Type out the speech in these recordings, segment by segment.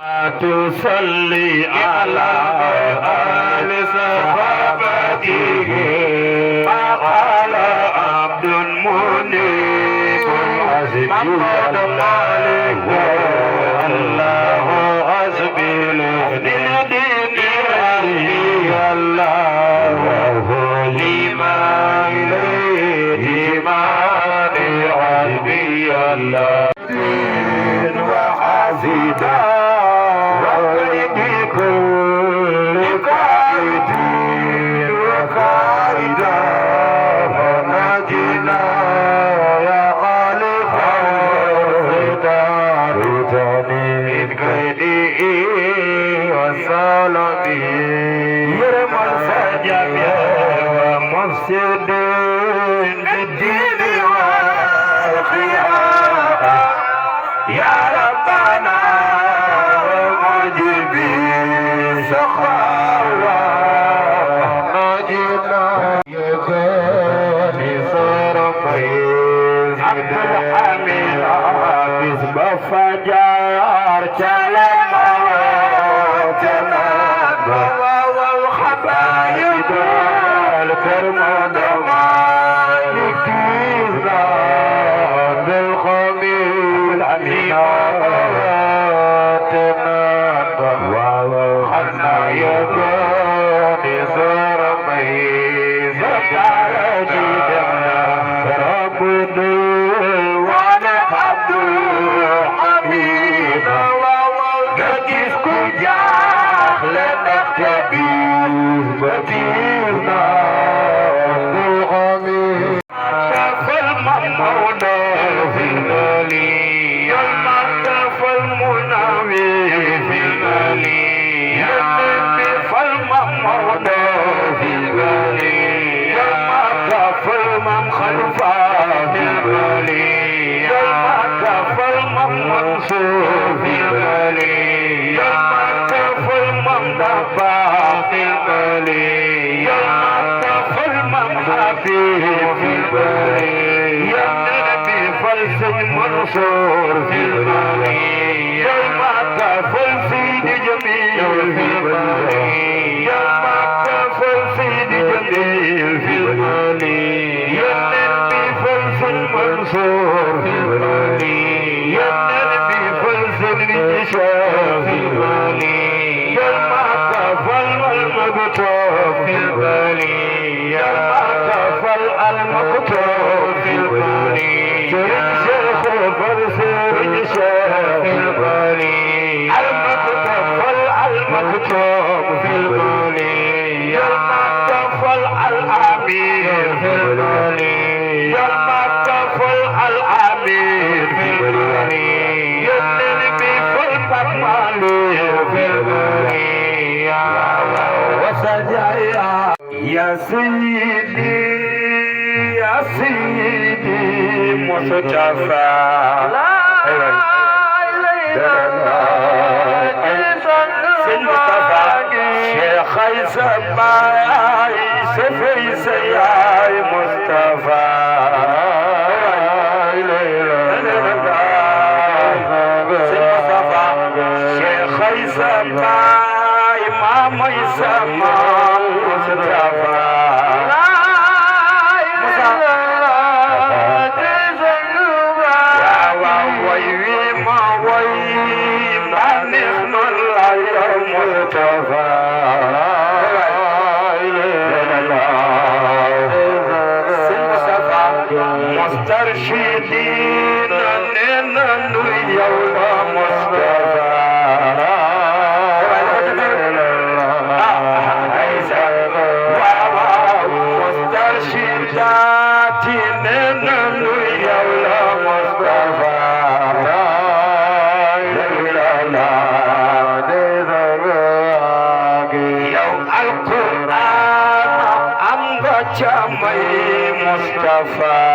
تصلي على آل صحابته فقال عبد منيب محمد مالك الله أسبل للدين علي الله لمن إيمان عربي الله وحسدا يا ربنا مجيبي سخاوة نجينا يكون صار فيز عبد الحميد حافظ بفجار سلام جناب والحبايب الكرم دمال كتيرنا بالخميس العمينات وحنا يكون صار فيز عبد ربنا وانا عبد الحميد قديس كجاح لنختبي بدينا بالغمي كفى الممنون في الغالي يوم كفى المناوي في الغالي يلبي فالممنون في الغالي يوم كفى المم خلفا في الغالي يوم كفى المم منصور في الغالي يوم كفى المم دبا في الغالي يوم كفى المم حفيظ في الغالي يوم نبي فلسن منصور في الغالي يوم كفى السيد جميل في الغالي يوم كفى السيد جميل في الغالي يوم نبي فلسن منصور في الغالي يوم نبي فلسن نشاء في الغالي يوم كفى المكتوب في الغالي يوم كفى المكتوب في الغالي شيخ فرسر نشاء في الغالي المكتوب في الغالي يوم كفى الأمير في الغالي يوم كفى الأمير في الغالي ينبي في الكمال في الغالي وسجايا يا سيدي يا سيدي مصطفى لا شيخ سماي سفي سياي مصطفى شيخ سماي ماما يسمى مصطفى مسترشدين أننا يوم مصطفى مسترشدات أننا يوم مصطفى يوم القرآن أنبت جمعي مصطفى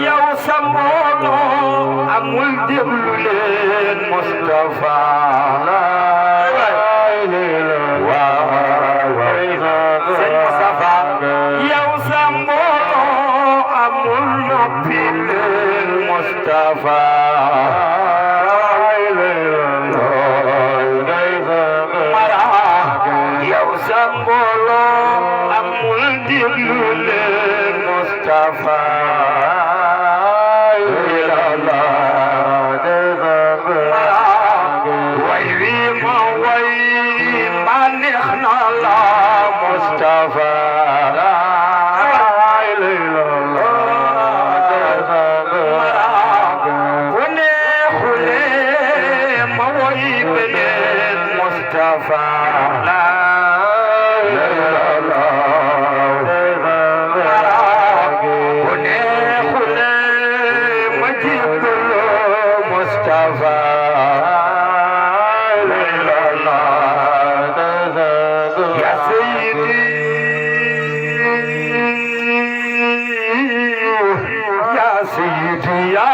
yow sa mbooloo amul déglu leen Moustapha sëñ Moustapha yow sa mbooloo amul noppi Mustafa yow sa mbooloo amul déglu leen Mustafa way wi ma way ma neex na la Mustafa bu neexule ma way beneen Mustafa bu neexule ma jébbalu Mustafa ya sayyidi ya sayyidi ya